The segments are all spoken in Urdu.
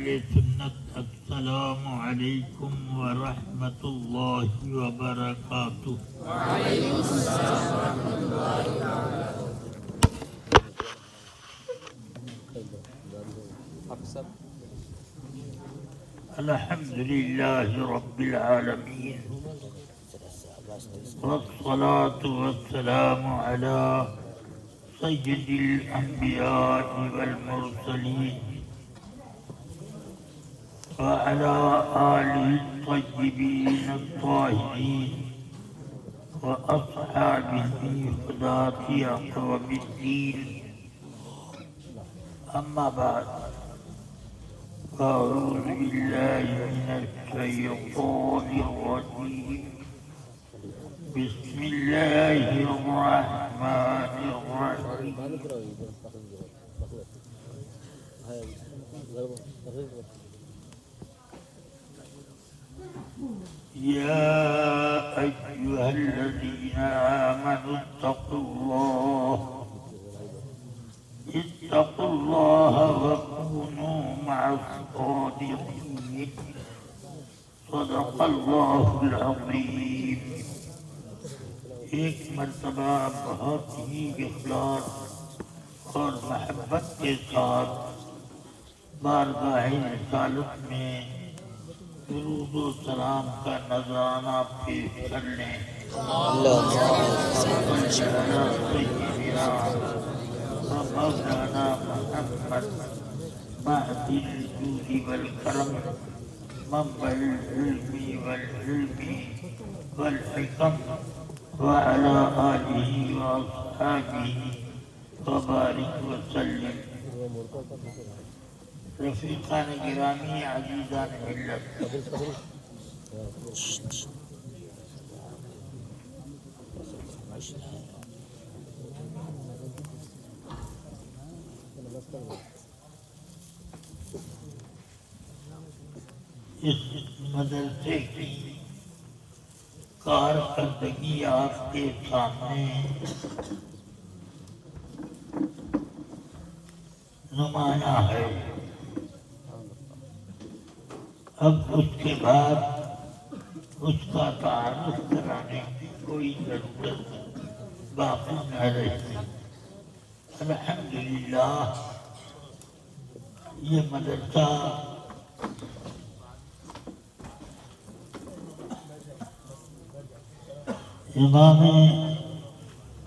سنت السلام علیکم ورحمۃ اللہ وبرکاتہ۔ الحمد للہ رب العالمین والصلاة والسلام علی سید الانبیاء والمرسلین وعلى آله الطيبين الطاهرين وأصحابه هداة أقوام الدين، أما بعد، أعوذ بالله من الشيطان الرجيم، بسم الله الرحمن الرحيم۔ يا أيها الذين آمنوا اتقوا الله وكونوا مع الصادقين، صدق الله العظيم۔ ایک مرتبہ بہت ہی اخلاص اور محبت کے ساتھ بارگاہ رسالت میں درود و سلام کا نذرانہ پیش کر لیں۔ مولانا محمد مہدی الجود والکرم، منبع العلم والحلم والحکم، وعلى آلہ واصحابہ وبارک وسلم۔ رفیقان گرامی، عزیزان ملت، اس مدرسے کی کارکردگی آپ کے سامنے نمایاں ہے۔ اب اس کے بعد اس کا تعارف کرانے کی کوئی ضرورت باقی نہ رہی۔ الحمدللہ یہ مدرسہ امام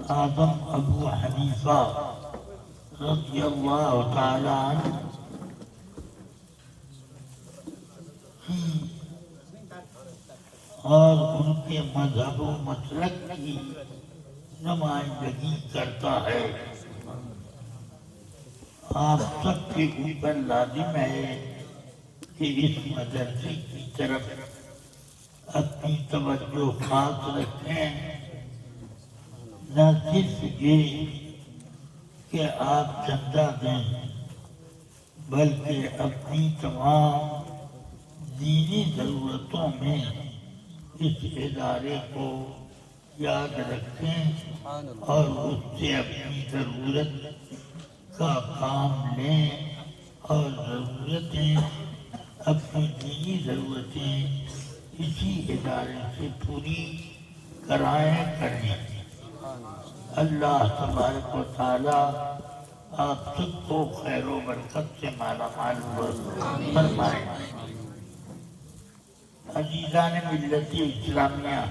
اعظم ابو حنیفہ رضی اللہ تعالی عنہ اور ان کے مذہب و مسلک کی نمائندگی کرتا ہے۔ آپ سب کے اوپر لازم ہے کہ اس مدرسے کی طرف اپنی توجہ خاص رکھیں، نہ صرف یہ کہ آپ چندہ دیں بلکہ اپنی تمام دینی ضرورتوں میں اس ادارے کو یاد رکھیں اور اس سے اپنی ضرورت کا کام لیں اور اپنی دینی ضرورتیں اسی ادارے سے پوری کریں۔ اللہ تبارک و تعالی آپ سب کو خیر و برکت سے مالا مال فرمائے۔ عزیزان ملت اسلامیہ،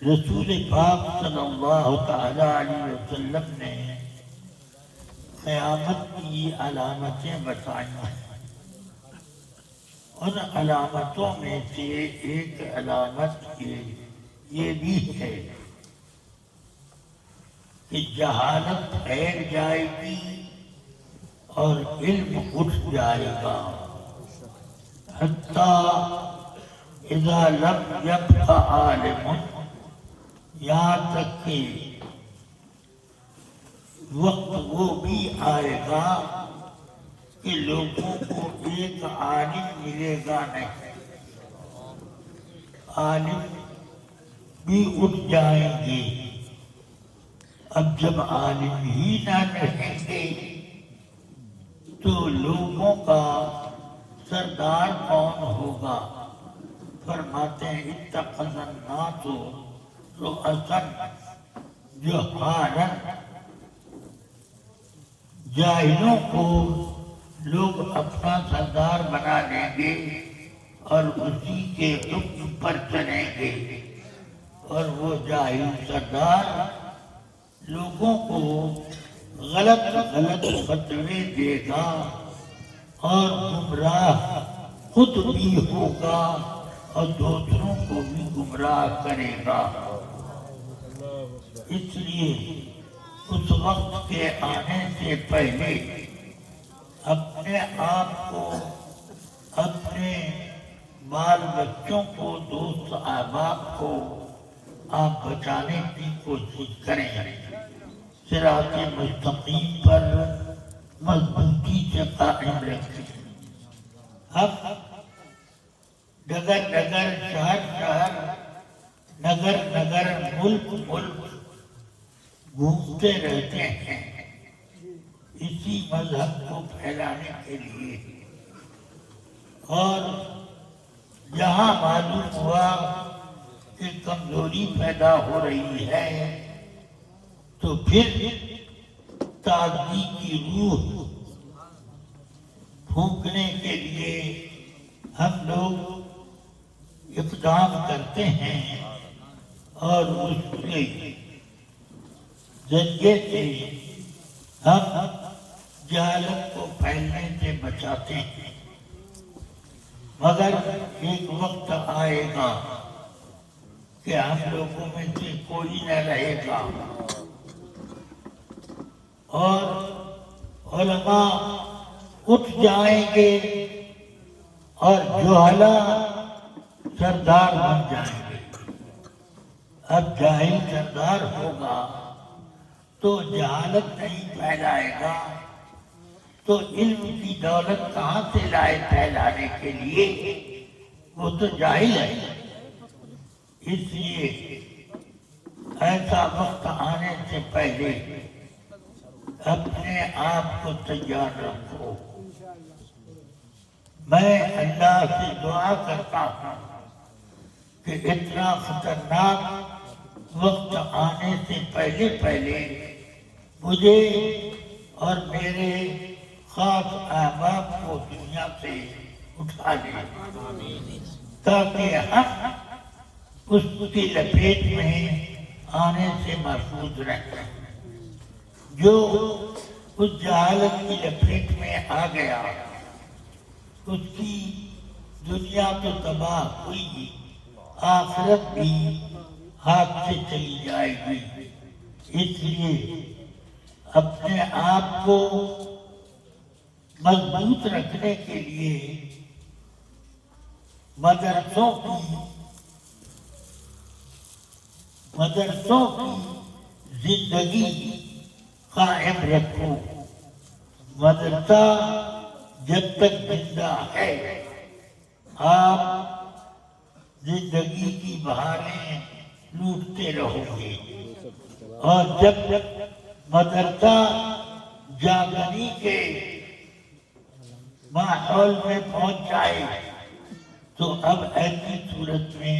رسول پاک صلی اللہ تعالی علیہ وسلم نے قیامت کی علامتیں بتائی ہیں۔ ان علامتوں میں سے ایک علامت یہ بھی ہے کہ جہالت پھیل جائے گی اور علم اٹھ جائے گا، حتیٰ اذا لم یبق عالم، یہاں تک کہ وقت وہ بھی آئے گا کہ لوگوں کو ایک عالم ملے گا نہیں، عالم بھی اٹھ جائیں گے اب جب عالم ہی نہ رہیں گے تو لوگوں کا سردار کون ہوگا؟ فرماتے ہیں اتخذ الناس رؤسا جہالا، جاہلوں کو لوگ اپنا سردار بنا لیں گے اور اسی کے حکم پر چلیں گے، اور وہ جاہل سردار لوگوں کو غلط غلط فتوے دے گا اور گمراہ خود بھی ہوگا اور دوسروں کو بھی گمراہ کرے گا۔ اس لیے اس وقت کے آنے سے پہلے اپنے آپ کو، اپنے بال بچوں کو، دوست احباب کو آپ بچانے کی کوشش کریں، صراط مستقیم پر مضبوطی سے قائم رکھیں۔ ہم ڈگر ڈگر، شہر شہر، نگر نگر، ملک ملک گھومتے رہتے ہیں اسی مذہب کو پھیلانے کے لیے، اور جہاں معلوم ہوا کہ کمزوری پیدا ہو رہی ہے تو پھر تازگی کی روح پھونکنے کے لیے ہم لوگ اقدام کرتے ہیں، اور اس کے ذریعے سے ہم جہالت کو پھیلنے سے بچاتے ہیں۔ مگر ایک وقت آئے گا کہ ہم لوگوں میں سے کوئی نہ رہے گا، اور علماء اٹھ جائیں گے اور جہلا سردار بن جائیں گے۔ اب جاہل سردار ہوگا تو جہالت نہیں پھیلائے گا، تو علم کی دولت کہاں سے لائے پھیلانے کے لیے؟ وہ تو جاہل ہے۔ اس لیے ایسا وقت آنے سے پہلے اپنے آپ کو تیار رکھو۔ میں اللہ سے دعا کرتا ہوں کہ اتنا خطرناک وقت آنے سے پہلے پہلے مجھے اور میرے خاص احباب کو دنیا سے اٹھا لے، تاکہ ہم اس کی لپیٹ میں آنے سے محفوظ رہیں۔ جو اس جہالت کی لپیٹ میں آ گیا اس کی دنیا تو تباہ ہوئی، آخرت بھی ہاتھ سے چلی جائے گی۔ اس لیے اپنے آپ کو مضبوط رکھنے کے لیے مدرسوں کی زندگی قائم رکھو۔ مدرسہ جب تک زندہ ہے آپ زندگی کی بہاریں لوٹتے رہو گے، اور جب مدرسہ جاگنی کے ماحول میں پہنچ جائے تو اب ایسی صورت میں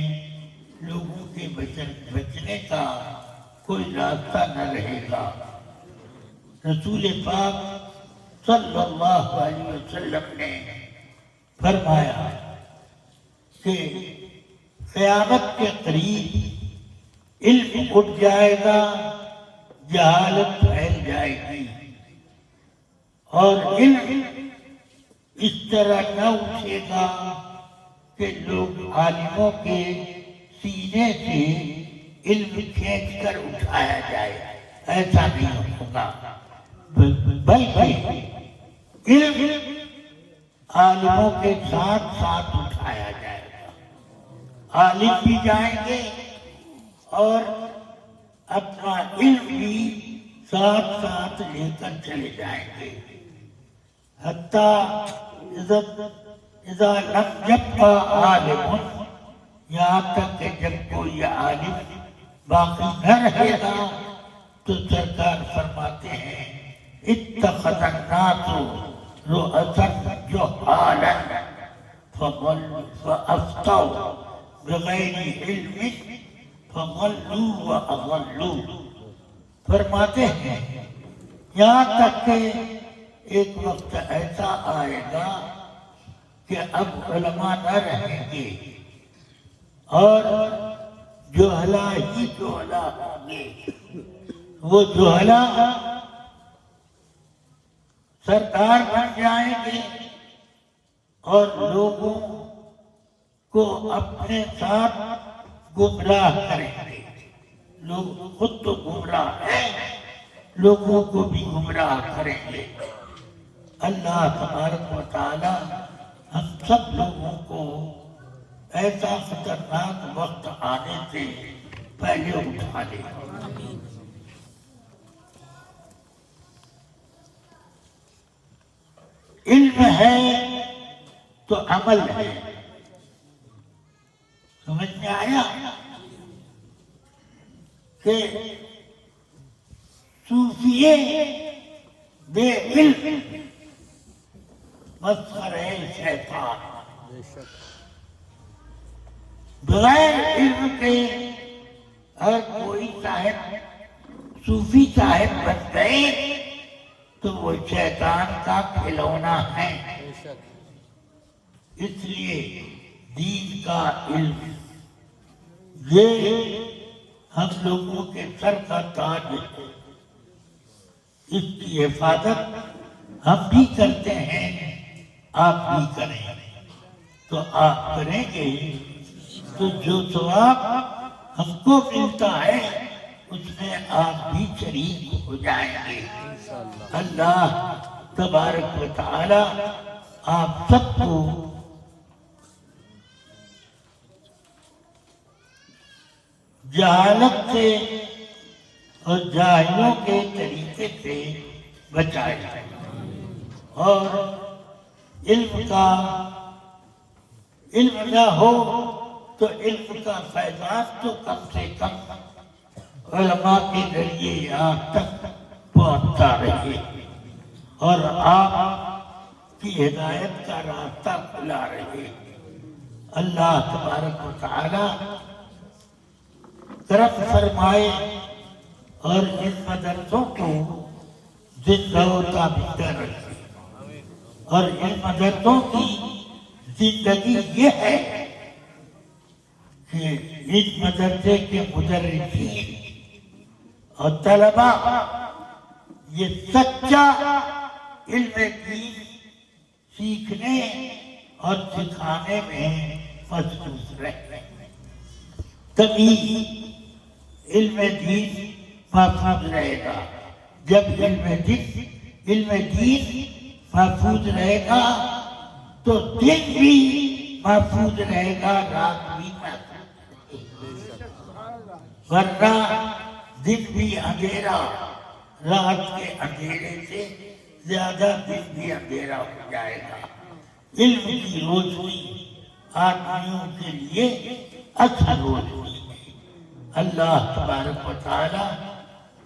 لوگوں کے بچنے کا کوئی راستہ نہ رہے گا۔ رسول پاک صلی اللہ علیہ وسلم نے فرمایا کہ قیامت کے قریب علم اٹھ جائے گا، جہالت پھیل جائے گی، اور علم اس طرح نہ اٹھے گا کہ لوگ عالموں کے سینے سے علم کھینچ کر اٹھایا جائے، ایسا نہیں ہوگا، بلکہ علم عالموں کے ساتھ ساتھ اٹھایا جائے گا۔ عالم بھی جائیں گے اور اپنا علم بھی ساتھ ساتھ لے کر چلے جائیں گے، حتیٰ اذا لم يبقى عالم، یہاں تک کہ جب کوئی عالم باقی نہ رہے گا تو سرکار فرماتے ہیں اتخذ الناس رؤسا جہالا فافتوا بغیر علم فضلوا واضلوا. فرماتے ہیں یہاں تک کہ ایک وقت ایسا آئے گا کہ اب علماء نہ رہیں گے اور جہلا ہی جہلا ہوں گے. وہ جہلا سردار بن جائیں گے اور لوگوں کو اپنے ساتھ گمراہ کریں گے. لوگ خود تو گمراہ ہیں، لوگوں کو بھی گمراہ کریں گے. اللہ تبارک و تعالی ہم سب لوگوں کو ایسا خطرناک وقت آنے سے پہلے اٹھا لے. علم ہے تو عمل ہے. سمجھ میں آیا کہ صوفیے بے علم مسخرے شیطان. بغیر علم کے اگر کوئی صاحب صوفی صاحب بن گئے تو وہ شیطان کا کھلونا ہے. اس لیے دین کا علم یہ ہم لوگوں کے سر کا تاج ہے. اس کی حفاظت ہم بھی کرتے ہیں، آپ بھی کریں. تو آپ کریں گے تو جو ثواب ہم کو ملتا ہے اس میں آپ بھی شریک ہو جائیں گے. اللہ تبارک و تعالی آپ سب کو جہالت سے اور جاہلوں کے طریقے سے بچائے اور علم نہ ہو تو علم کا فیضان تو کم سے کم علماء کے ذریعے یہاں تک پہنچتا رہے اور آپ کی ہدایت کا راستہ کھلا رہے. اللہ تبارک و تعالی کرم فرمائے اور ان مدرسوں کو زندہ و تابندہ رکھے. اور ان مدرسوں کی زندگی یہ ہے کہ اس مدرسے کے مدرسین اور طلباء یہ سچا علم دین سیکھنے اور سکھانے میں مصروف رہے. تبھی علم دین محفوظ رہے گا. جب علم دین محفوظ رہے گا تو دن بھی محفوظ رہے گا، رات بھی محفوظ رہے گا. ورنہ دن بھی اندھیرا، رات کے اندھیرے سے زیادہ دن بھی اندھیرا ہو جائے گا. علم کی روشنی آدمیوں کے لیے اچھا روشنی ہے. اللہ تبارک و تعالی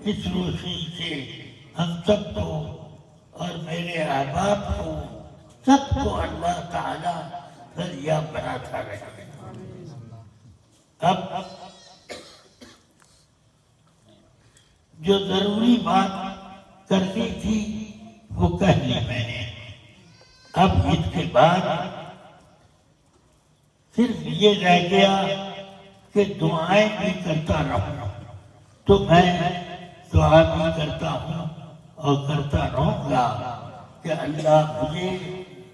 اس روشنی سے ہم سب کو اور میرے احباب کو سب کو اللہ تعالی ذریعہ بناتا رہے. اب جو ضروری بات کرنی تھی وہ کہہ لی میں نے. اب اس کے بعد صرف یہ رہ گیا کہ دعائیں بھی کرتا رہوں. تو میں دعا بھی کرتا ہوں اور کرتا رہوں گا کہ اللہ مجھے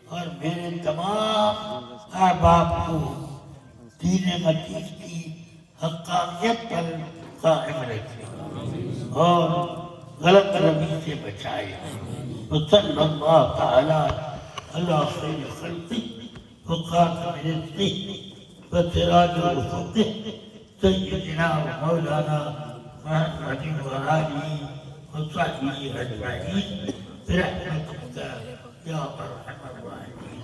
اور میرے تمام احباب کو دین متین کی حقانیت پر قائم رکھے اور غلط روی سے بچائے. وصلی اللہ تعالی علی خیر خلقہ وخاتم رسلہ وسراج الخلق سیدنا و مولانا محمد وآلہ وصحبہ اجمعین برحمتک یا ارحم الراحمین.